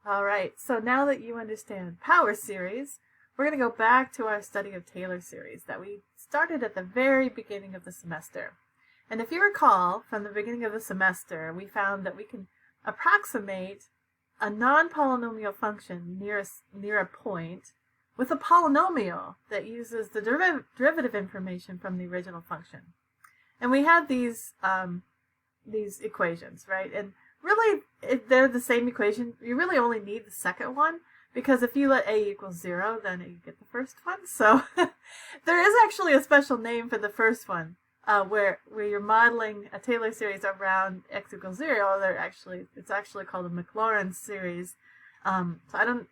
All right, so now that you understand power series, we're going to go back to our study of Taylor series that we started at the very beginning of the semester. And if you recall, from the beginning of the semester, we found that we can approximate a non-polynomial function near a point with a polynomial that uses the derivative information from the original function. And we had these equations, right? And really, if they're the same equation, you really only need the second one, because if you let a equal 0, then you get the first one. So there is actually a special name for the first one, where you're modeling a Taylor series around x equals 0. It's actually called a Maclaurin series. So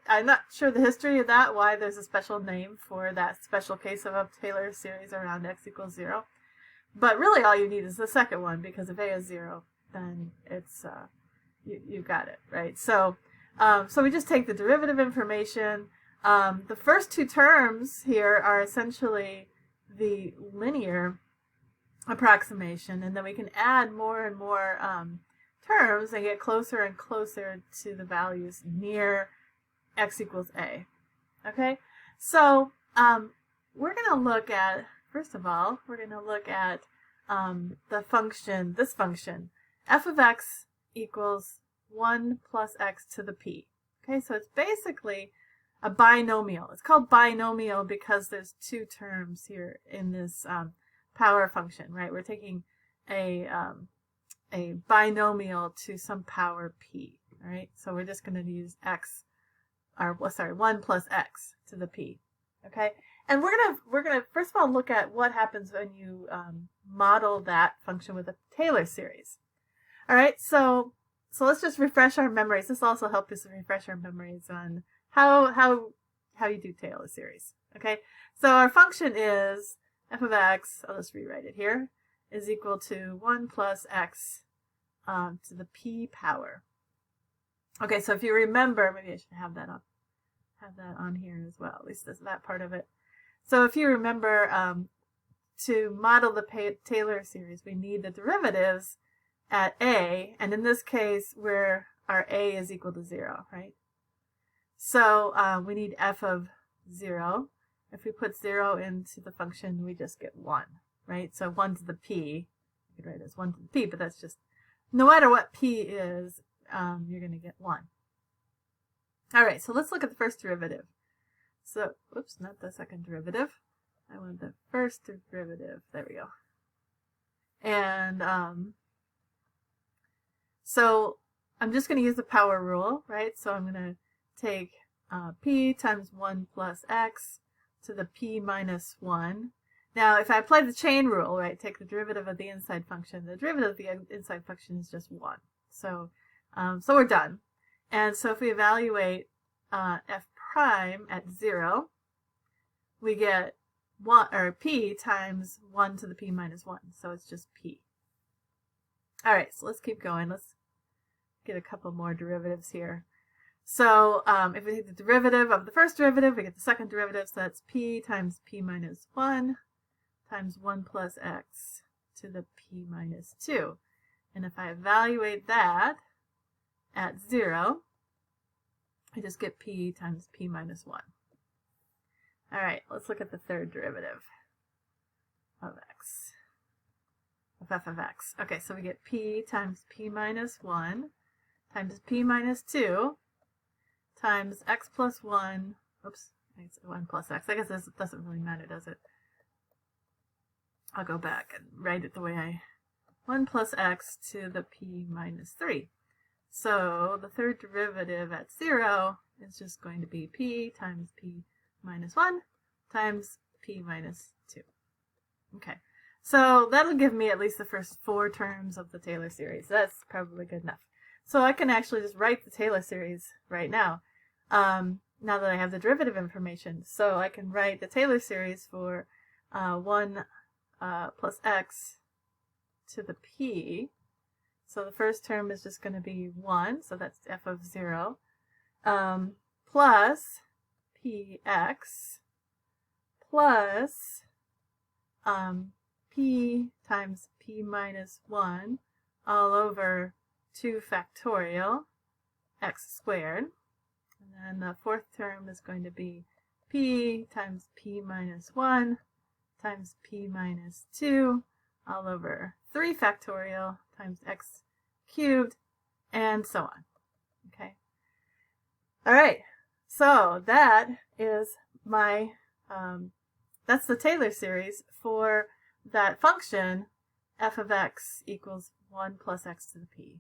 I'm not sure the history of that, why there's a special name for that special case of a Taylor series around x equals 0. But really all you need is the second one, because if a is 0, then it's you got it, right? So so we just take the derivative information. The first two terms here are essentially the linear approximation, and then we can add more and more terms and get closer and closer to the values near x equals a. Okay, so we're going to look at, first of all, we're going to look at the function, this function, f of x equals 1 plus x to the p. Okay, so it's basically a binomial. It's called binomial because there's two terms here in this power function, right? We're taking a binomial to some power p, all right? So we're just going to use x, or sorry, 1 plus x to the p, okay? And we're gonna first of all look at what happens when you model that function with a Taylor series. All right, so let's just refresh our memories. This also helps us refresh our memories on how you do Taylor series. Okay, so our function is f of x. I'll just rewrite it here. Is equal to 1 plus x to the p power. Okay, so if you remember, maybe I should have that on here as well. At least that part of it. So if you remember, to model the Taylor series, we need the derivatives at a, and in this case, where our a is equal to 0, right? So we need f of 0. If we put 0 into the function, we just get 1, right? So 1 to the p, you could write it as 1 to the p, but that's just, no matter what p is, you're going to get 1. All right, so let's look at the first derivative. So, oops, not the second derivative. I want the first derivative. There we go. And so I'm just going to use the power rule, right? So I'm going to take p times 1 plus x to the p minus 1. Now, if I apply the chain rule, right, take the derivative of the inside function, the derivative of the inside function is just 1. So, so we're done. And so if we evaluate f prime at 0, we get 1, or p times 1 to the p minus 1. So it's just p. All right, so let's keep going. Let's get a couple more derivatives here. So if we take the derivative of the first derivative, we get the second derivative. So that's p times p minus 1 times 1 plus x to the p minus 2. And if I evaluate that at 0, I just get p times p minus 1. All right, let's look at the third derivative of x, of f of x. Okay, so we get p times p minus 1 times p minus 2 times x plus 1, oops, it's 1 plus x. I guess this doesn't really matter, does it? I'll go back and write it the way 1 plus x to the p minus 3. So the third derivative at 0 is just going to be p times p minus 1 times p minus 2. Okay, so that'll give me at least the first 4 terms of the Taylor series. That's probably good enough. So I can actually just write the Taylor series right now, now that I have the derivative information. So I can write the Taylor series for 1 plus x to the p. So the first term is just going to be 1, so that's f of 0, plus px plus p times p minus 1 all over 2 factorial x squared. And the fourth term is going to be p times p minus 1 times p minus 2 all over 3 factorial times x cubed, and so on. Okay. All right. So that is my, that's the Taylor series for that function f of x equals 1 plus x to the p.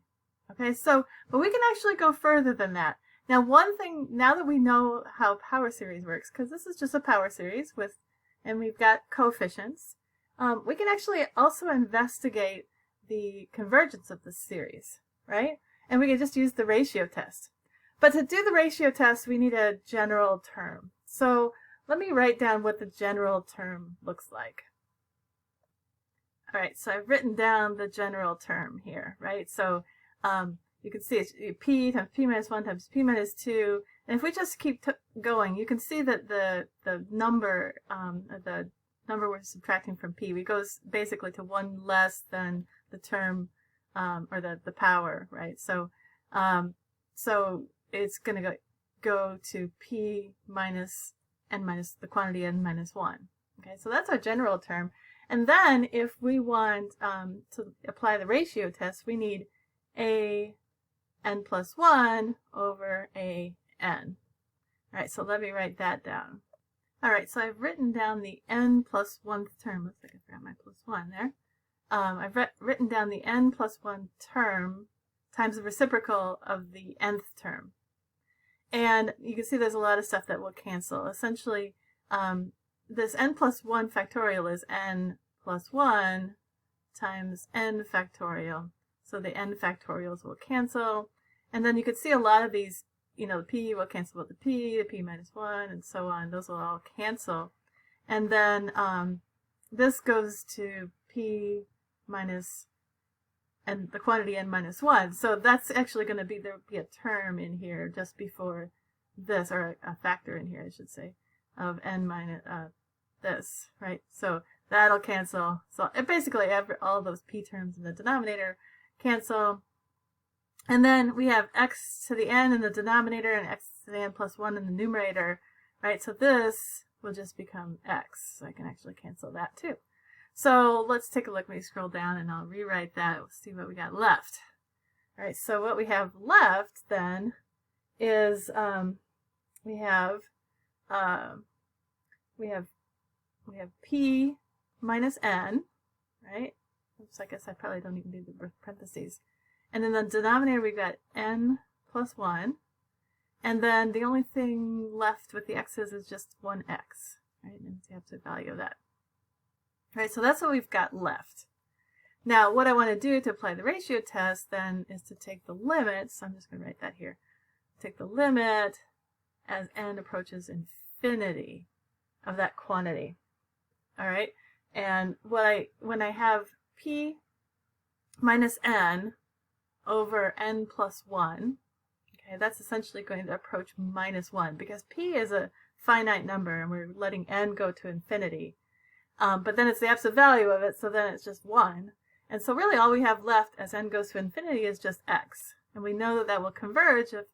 Okay, so, but we can actually go further than that. Now, one thing, now that we know how power series works, because this is just a power series with, and we've got coefficients, we can actually also investigate the convergence of this series, right? And we can just use the ratio test. But to do the ratio test, we need a general term. So let me write down what the general term looks like. All right, so I've written down the general term here, right? So you can see it's p times p minus 1 times p minus 2. And if we just keep going, you can see that the number we're subtracting from p, we goes basically to 1 less than the term, or the power, right? So so it's going to go to p minus n minus the quantity n minus 1. Okay, so that's our general term. And then if we want to apply the ratio test, we need a n plus 1 over a n. All right, so let me write that down. All right, so I've written down the n plus 1th term. Looks like I forgot my plus 1 there. I've written down the n plus 1 term times the reciprocal of the nth term. And you can see there's a lot of stuff that will cancel. Essentially, this n plus 1 factorial is n plus 1 times n factorial. So the n factorials will cancel. And then you can see a lot of these, you know, the p will cancel with the p minus 1, and so on. Those will all cancel. And then this goes to p minus and the quantity n minus 1. So that's actually going to be, there'll be a term in here just before this, or a factor in here, I should say, of n minus this, right? So that'll cancel. So it basically, all those p terms in the denominator cancel. And then we have x to the n in the denominator and x to the n plus 1 in the numerator, right? So this will just become x. So I can actually cancel that too. So let's take a look. Let me scroll down and I'll rewrite that. We'll see what we got left. All right, so what we have left then is we have p minus n, right? Oops, I guess I probably don't even do the parentheses. And in the denominator we've got n plus 1. And then the only thing left with the x's is just 1x, right? And you have to value that. All right, so that's what we've got left. Now, what I want to do to apply the ratio test then is to take the limit. So I'm just going to write that here. Take the limit as n approaches infinity of that quantity. All right, and when I have p minus n over n plus 1, okay, that's essentially going to approach minus 1 because p is a finite number and we're letting n go to infinity. But then it's the absolute value of it, so then it's just 1. And so really all we have left as n goes to infinity is just x. And we know that that will converge if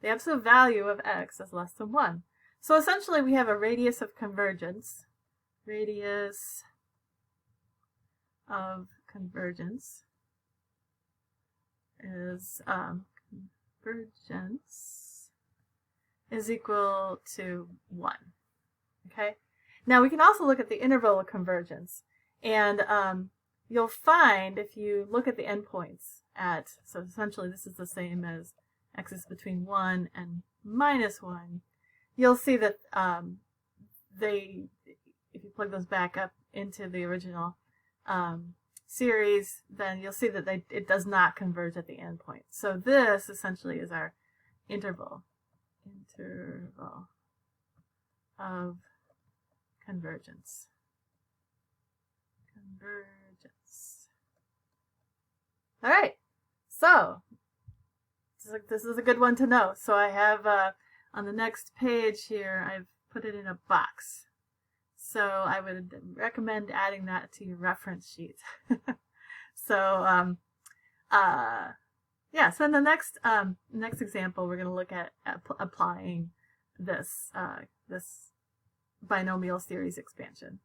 the absolute value of x is less than 1. So essentially we have a radius of convergence. Radius of convergence is convergence is equal to 1. Okay? Now we can also look at the interval of convergence, and you'll find if you look at the endpoints at, so essentially this is the same as x is between 1 and minus 1, you'll see that if you plug those back up into the original series, then you'll see that it does not converge at the endpoint. So this essentially is our interval of convergence. All right, so this is a good one to know. So I have on the next page here, I've put it in a box. So I would recommend adding that to your reference sheet. So yeah, so in the next example, we're going to look at applying this this binomial series expansion.